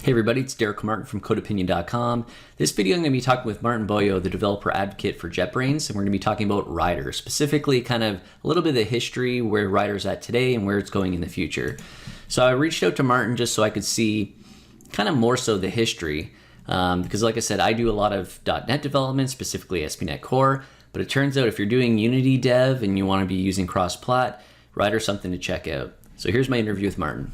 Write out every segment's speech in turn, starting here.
Hey everybody, it's Derek Martin from CodeOpinion.com. This video I'm going to be talking with Maarten Balliauw, the developer advocate for JetBrains, and we're going to be talking about Rider, specifically kind of a little bit of the history, where Rider's at today and where it's going in the future. So I reached out to Maarten just so I could see kind of more so the history, because like I said, I do a lot of .NET development, specifically ASP.NET Core, but it turns out if you're doing Unity dev and you want to be using cross-plat, Rider's something to check out. So here's my interview with Maarten.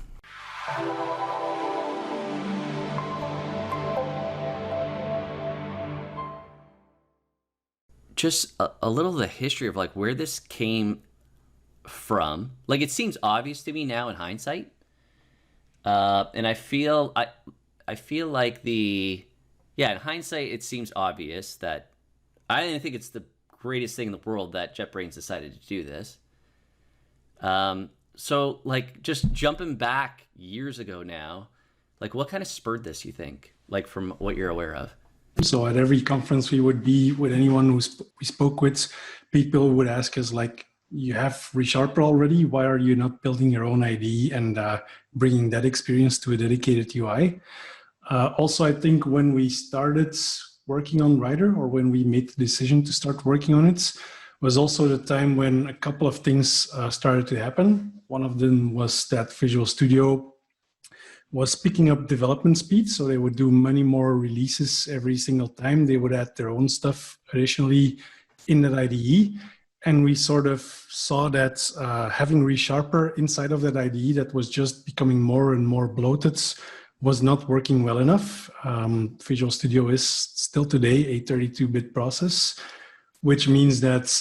Just a little of the history of like where this came from. Like it seems obvious to me now in hindsight, and I feel like in hindsight it seems obvious that I didn't think it's the greatest thing in the world that JetBrains decided to do this. So like just jumping back years ago now, like what kind of spurred this, you think, like from what you're aware of? So at every conference we would be with anyone we spoke with, people would ask us like, you have ReSharper already, why are you not building your own IDE and bringing that experience to a dedicated UI? Also, I think when we started working on Rider, or when we made the decision to start working on it, was also the time when a couple of things started to happen. One of them was that Visual Studio was picking up development speed, so they would do many more releases every single time. They would add their own stuff additionally in that IDE. And we sort of saw that having ReSharper inside of that IDE that was just becoming more and more bloated was not working well enough. Visual Studio is still today a 32-bit process, which means that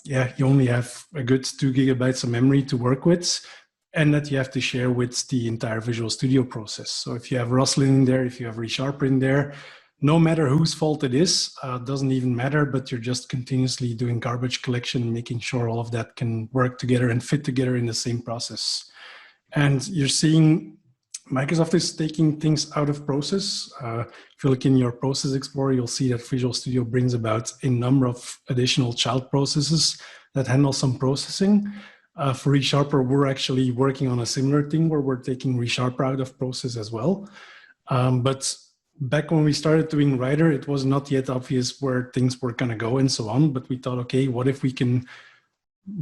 you only have a good 2 gigabytes of memory to work with, and that you have to share with the entire Visual Studio process. So if you have Roslyn in there, if you have ReSharper in there, no matter whose fault it is, doesn't even matter, but you're just continuously doing garbage collection, making sure all of that can work together and fit together in the same process. And you're seeing Microsoft is taking things out of process. If you look in your Process Explorer, you'll see that Visual Studio brings about a number of additional child processes that handle some processing. For ReSharper, we're actually working on a similar thing where we're taking ReSharper out of process as well. But back when we started doing Rider, it was not yet obvious where things were going to go and so on. But we thought, okay, what if we can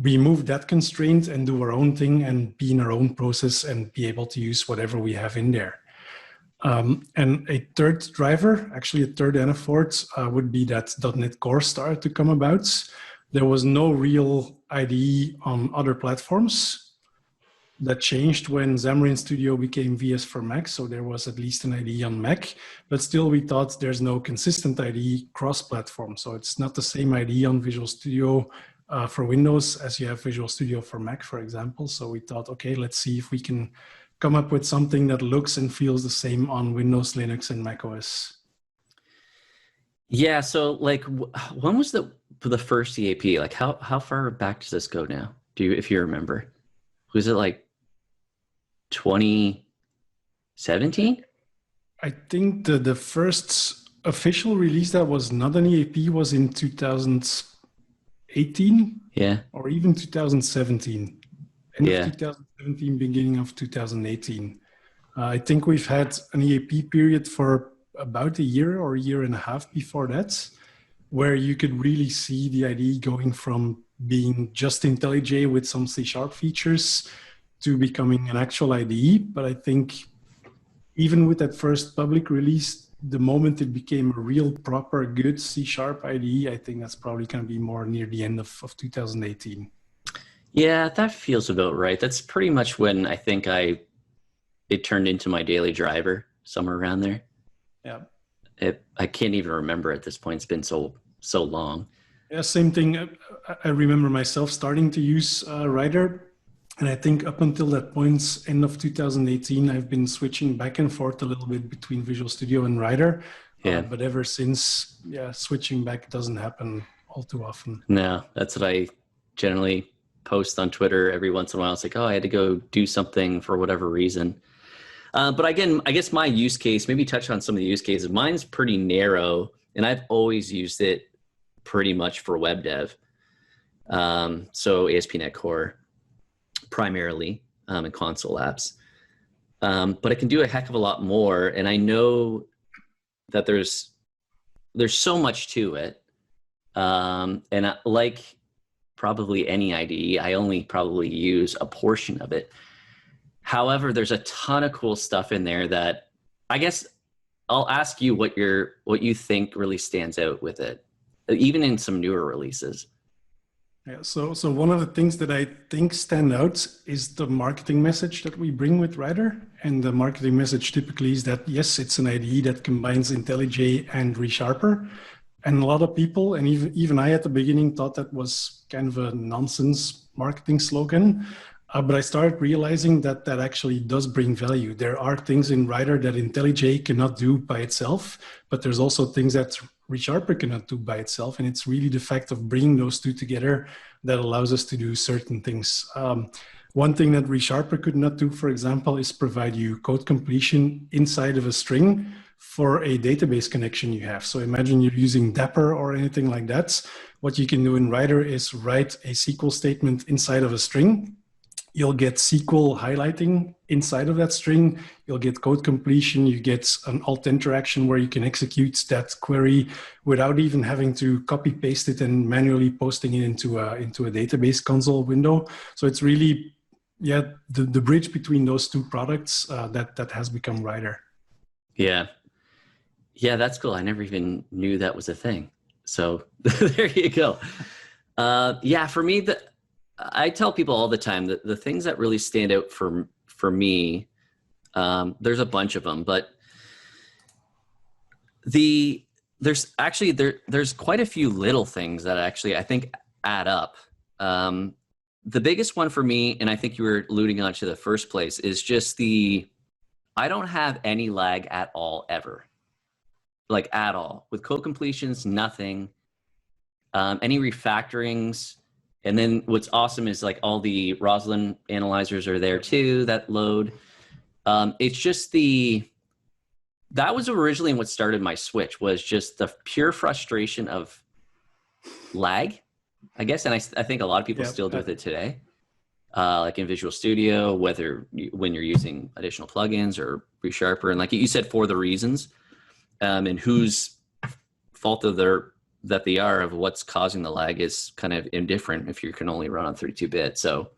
remove that constraint and do our own thing and be in our own process and be able to use whatever we have in there. And a third driver, actually a third and a fourth, would be that .NET Core started to come about. There was no real IDE on other platforms. That changed when Xamarin Studio became VS for Mac, so there was at least an IDE on Mac, but still we thought there's no consistent IDE cross-platform. So it's not the same IDE on Visual Studio for Windows as you have Visual Studio for Mac, for example. So we thought, okay, let's see if we can come up with something that looks and feels the same on Windows, Linux, and Mac OS. Yeah, so like when was the first EAP? Like how far back does this go now? If you remember? Was it like 2017? I think the first official release that was not an EAP was in 2018, yeah, or even 2017. End yeah. of 2017, beginning of 2018. I think we've had an EAP period for about a year or a year and a half before that, where you could really see the IDE going from being just IntelliJ with some C# features to becoming an actual IDE. But I think even with that first public release, the moment it became a real proper good C# IDE, I think that's probably going to be more near the end of 2018. Yeah, that feels about right. That's pretty much when I think it turned into my daily driver, somewhere around there. Yeah. I can't even remember at this point. It's been so long. Yeah, same thing. I remember myself starting to use Rider, and I think up until that point, end of 2018, I've been switching back and forth a little bit between Visual Studio and Rider. Yeah. But ever since, switching back doesn't happen all too often. No, that's what I generally post on Twitter every once in a while. It's like, oh, I had to go do something for whatever reason. But again, I guess my use case, maybe touch on some of the use cases. Mine's pretty narrow, and I've always used it pretty much for web dev. So ASP.NET Core primarily, and console apps. but it can do a heck of a lot more. And I know that there's so much to it. Like probably any IDE, I only probably use a portion of it. However, there's a ton of cool stuff in there that I guess I'll ask you what you think really stands out with it, even in some newer releases. Yeah, so one of the things that I think stand out is the marketing message that we bring with Rider. And the marketing message typically is that, yes, it's an IDE that combines IntelliJ and ReSharper. And a lot of people, and even I at the beginning, thought that was kind of a nonsense marketing slogan. But I started realizing that that actually does bring value. There are things in Rider that IntelliJ cannot do by itself, but there's also things that ReSharper cannot do by itself. And it's really the fact of bringing those two together that allows us to do certain things. One thing that ReSharper could not do, for example, is provide you code completion inside of a string for a database connection you have. So imagine you're using Dapper or anything like that. What you can do in Rider is write a SQL statement inside of a string. You'll get SQL highlighting inside of that string. You'll get code completion. You get an alt interaction where you can execute that query without even having to copy paste it and manually posting it into a database console window. So it's really, yeah, the bridge between those two products that has become Rider. Yeah. Yeah, that's cool. I never even knew that was a thing. So there you go. Yeah, for me, I tell people all the time that the things that really stand out for me, there's a bunch of them, but there's quite a few little things that actually I think add up. The biggest one for me, and I think you were alluding on to the first place, is just I don't have any lag at all ever, like at all. With code completions, nothing. Any refactorings. And then what's awesome is like all the Roslyn analyzers are there too that load. It's just that was originally what started my switch, was just the pure frustration of lag, I guess. And I think a lot of people still do with it today. Like in Visual Studio, when you're using additional plugins or ReSharper, and like you said, for the reasons, and whose fault that they are of what's causing the lag is kind of indifferent if you can only run on 32-bit. So,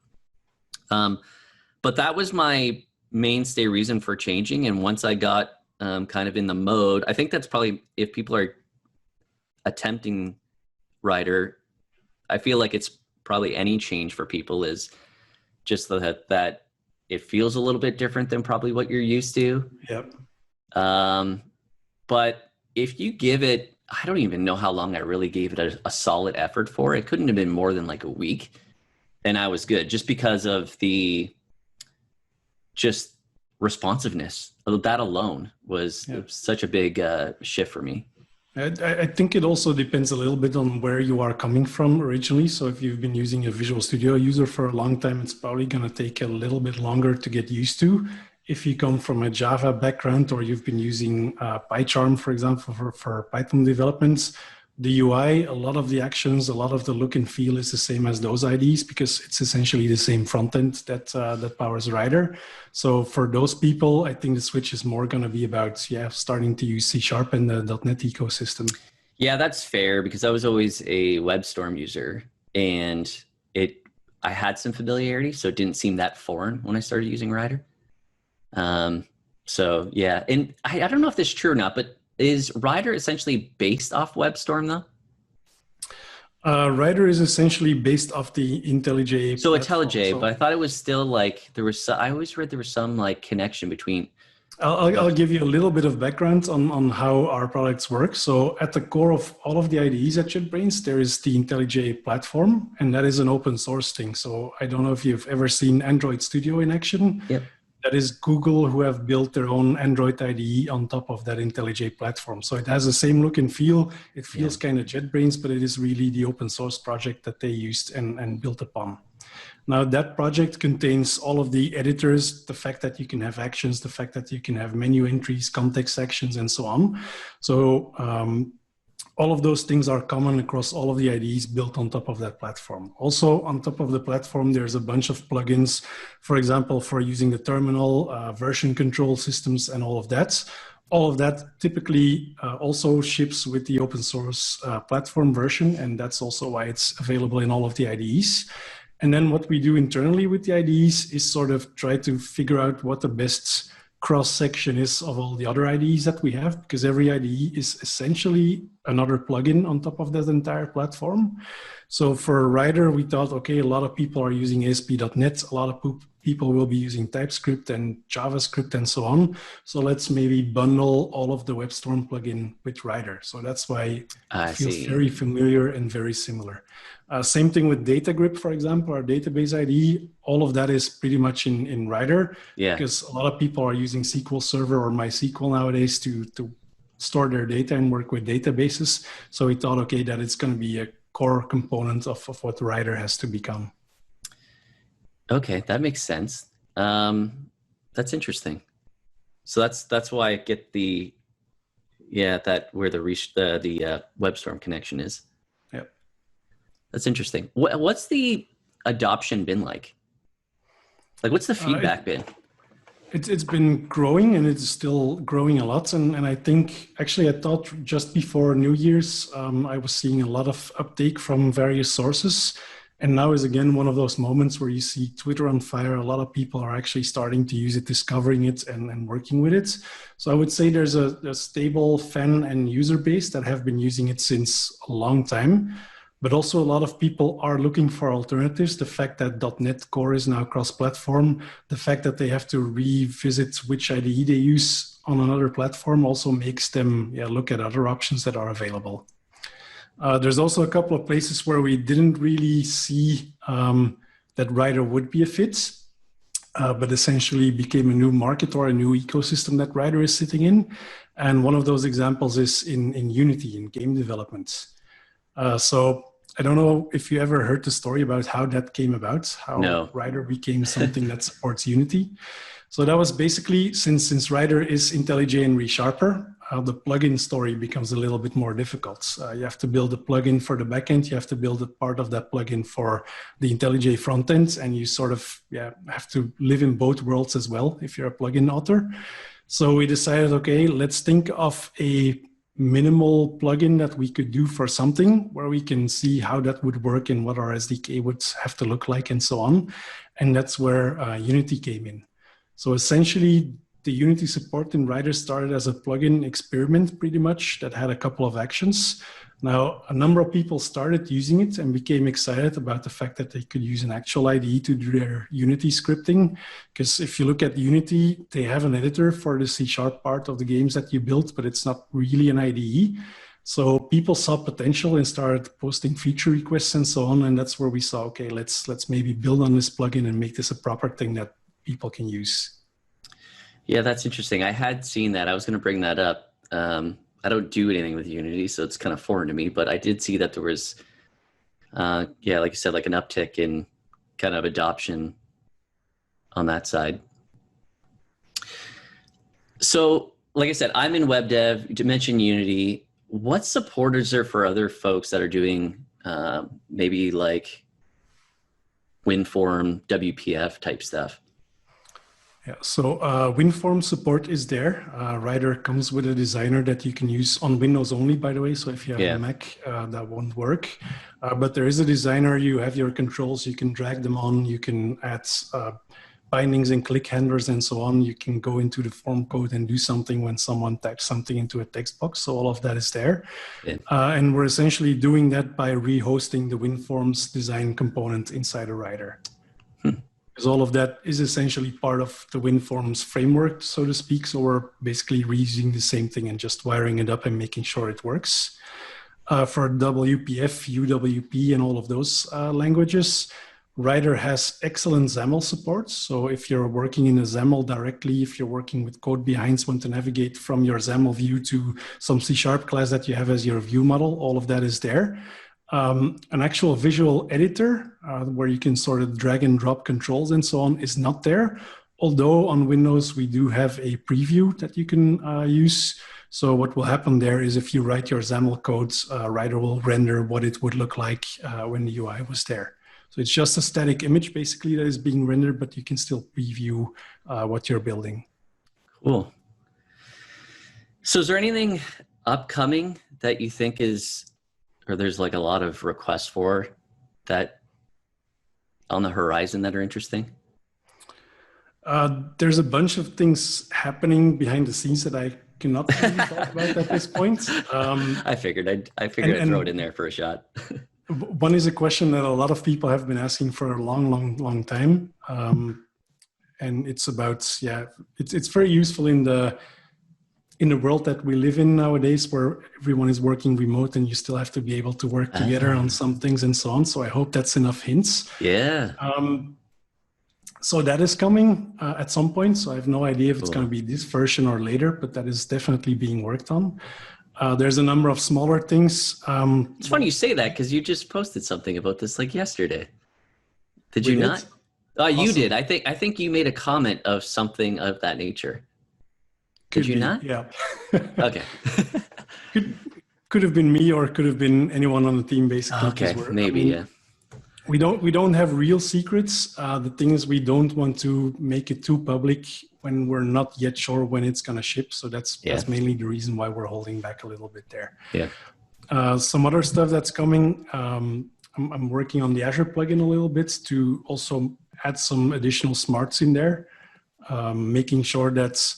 but that was my mainstay reason for changing. And once I got kind of in the mode, I think that's probably, if people are attempting Rider, I feel like it's probably any change for people is just that it feels a little bit different than probably what you're used to. Yep. But if you give it, I don't even know how long I really gave it a solid effort for. It couldn't have been more than like a week, and I was good, just because of the just responsiveness. That alone was such a big shift for me. I think it also depends a little bit on where you are coming from originally. So if you've been using a Visual Studio user for a long time, it's probably going to take a little bit longer to get used to. If you come from a Java background, or you've been using PyCharm, for example, for Python developments, the UI, a lot of the actions, a lot of the look and feel is the same as those IDs, because it's essentially the same front end that powers Rider. So for those people, I think the switch is more going to be about starting to use C# and the .NET ecosystem. Yeah, that's fair, because I was always a WebStorm user, and I had some familiarity, so it didn't seem that foreign when I started using Rider. So yeah, and I don't know if this is true or not, but is Rider essentially based off WebStorm though? Rider is essentially based off the IntelliJ. So IntelliJ, but I thought it was still like I always read there was some like connection between. I'll give you a little bit of background on how our products work. So at the core of all of the IDEs at JetBrains, there is the IntelliJ platform, and that is an open source thing. So I don't know if you've ever seen Android Studio in action. Yep. That is Google, who have built their own Android IDE on top of that IntelliJ platform. So it has the same look and feel. It feels kind of JetBrains, but it is really the open source project that they used and built upon. Now that project contains all of the editors, the fact that you can have actions, the fact that you can have menu entries, context sections, and so on. So all of those things are common across all of the IDEs built on top of that platform. Also, on top of the platform, there's a bunch of plugins, for example, for using the terminal, version control systems, and all of that. All of that typically also ships with the open source platform version, and that's also why it's available in all of the IDEs. And then what we do internally with the IDEs is sort of try to figure out what the best cross-section is of all the other IDEs that we have, because every IDE is essentially another plugin on top of that entire platform. So for Rider, we thought, okay, a lot of people are using ASP.NET, a lot of people will be using TypeScript and JavaScript and so on. So let's maybe bundle all of the WebStorm plugin with Rider. So that's why it feels very familiar and very similar. Same thing with DataGrip, for example, our database IDE. All of that is pretty much in Rider, because a lot of people are using SQL Server or MySQL nowadays to store their data and work with databases. So we thought, okay, that it's going to be a core component of what Rider has to become. Okay, that makes sense. That's interesting. So that's why I get the where the WebStorm connection is. Yep. That's interesting. What's the adoption been like? Like, what's the feedback been? It's been growing, and it's still growing a lot. And I think, actually, I thought just before New Year's, I was seeing a lot of uptake from various sources. And now is again one of those moments where you see Twitter on fire. A lot of people are actually starting to use it, discovering it, and working with it. So I would say there's a stable fan and user base that have been using it since a long time. But also a lot of people are looking for alternatives. The fact that .NET Core is now cross-platform, the fact that they have to revisit which IDE they use on another platform also makes them look at other options that are available. There's also a couple of places where we didn't really see that Rider would be a fit, but essentially became a new market or a new ecosystem that Rider is sitting in. And one of those examples is in Unity, in game development. So I don't know if you ever heard the story about how that came about, how Rider became something that supports Unity. So that was basically, since Rider is IntelliJ and ReSharper, the plugin story becomes a little bit more difficult. You have to build a plugin for the backend. You have to build a part of that plugin for the IntelliJ frontend, and you sort of have to live in both worlds as well if you're a plugin author. So we decided, okay, let's think of a minimal plugin that we could do for something where we can see how that would work and what our SDK would have to look like and so on. And that's where Unity came in. So essentially, the Unity support in Rider started as a plugin experiment pretty much that had a couple of actions. Now, a number of people started using it and became excited about the fact that they could use an actual IDE to do their Unity scripting. Because if you look at Unity, they have an editor for the C# part of the games that you built, but it's not really an IDE. So people saw potential and started posting feature requests and so on. And that's where we saw, okay, let's maybe build on this plugin and make this a proper thing that people can use. Yeah, that's interesting. I had seen that. I was going to bring that up. I don't do anything with Unity, so it's kind of foreign to me, but I did see that there was, like you said, like an uptick in kind of adoption on that side. So, like I said, I'm in web dev. You mentioned Unity. What support is there for other folks that are doing maybe like Winform, WPF type stuff? Yeah, so Winform support is there. Rider comes with a designer that you can use on Windows only, by the way. So if you have a Mac, that won't work. But there is a designer. You have your controls. You can drag them on. You can add bindings and click handlers and so on. You can go into the form code and do something when someone types something into a text box. So all of that is there. Yeah. And we're essentially doing that by rehosting the Winforms design component inside a Rider. Because all of that is essentially part of the Winforms framework, so to speak. So we're basically reusing the same thing and just wiring it up and making sure it works. For WPF, UWP, and all of those languages, Rider has excellent XAML support. So if you're working in a XAML directly, if you're working with code behinds, want to navigate from your XAML view to some C# class that you have as your view model, all of that is there. An actual visual editor where you can sort of drag and drop controls and so on is not there. although on Windows we do have a preview that you can use. So what will happen there is if you write your XAML codes, Rider will render what it would look like when the UI was there. So it's just a static image basically that is being rendered, but you can still preview what you're building. Cool. So is there anything upcoming that you think is, or there's like a lot of requests for that on the horizon that are interesting? There's a bunch of things happening behind the scenes that I cannot really talk about at this point. I figured I'd throw it in there for a shot. One is a question that a lot of people have been asking for a long time. And it's about, yeah, it's very useful in the world that we live in nowadays, where everyone is working remote and you still have to be able to work together on some things and so on. So I hope that's enough hints. Yeah. So that is coming at some point. So I have no idea if it's going to be this version or later, but that is definitely being worked on. There's a number of smaller things. It's funny you say that because you just posted something about this like yesterday. Did you not? Oh, awesome. You did. I think you made a comment of something of that nature. Did you not? Yeah. Okay. could have been me, or could have been anyone on the team, basically. Okay, maybe, yeah. We don't have real secrets. The thing is, we don't want to make it too public when we're not yet sure when it's going to ship. So that's mainly the reason why we're holding back a little bit there. Yeah. Some other stuff that's coming. I'm working on the Azure plugin a little bit to also add some additional smarts in there, making sure that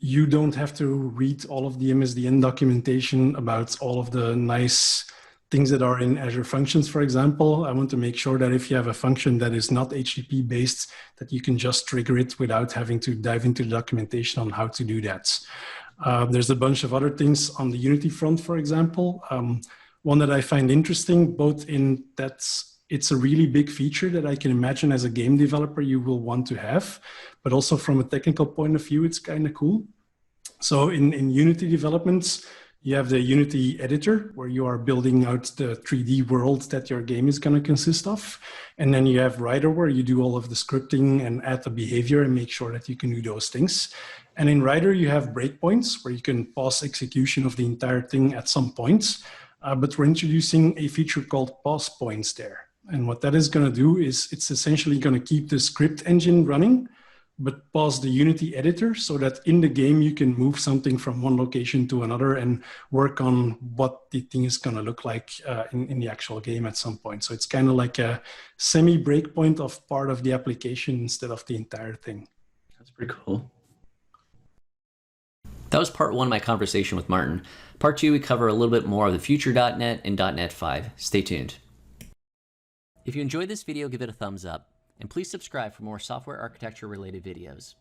you don't have to read all of the MSDN documentation about all of the nice things that are in Azure Functions, for example. I want to make sure that if you have a function that is not HTTP based, that you can just trigger it without having to dive into the documentation on how to do that. There's a bunch of other things on the Unity front, for example. One that I find interesting, both in that it's a really big feature that I can imagine as a game developer you will want to have, but also from a technical point of view, it's kind of cool. So in Unity developments, you have the Unity editor where you are building out the 3D world that your game is going to consist of. And then you have Rider where you do all of the scripting and add the behavior and make sure that you can do those things. And in Rider, you have breakpoints where you can pause execution of the entire thing at some point. But we're introducing a feature called pause points there. And what that is going to do is it's essentially going to keep the script engine running, but pause the Unity editor so that in the game you can move something from one location to another and work on what the thing is going to look like in the actual game at some point. So it's kind of like a semi-breakpoint of part of the application instead of the entire thing. That's pretty cool. That was part one of my conversation with Maarten. Part two, we cover a little bit more of the future .NET and .NET 5. Stay tuned. If you enjoyed this video, give it a thumbs up. And please subscribe for more software architecture related videos.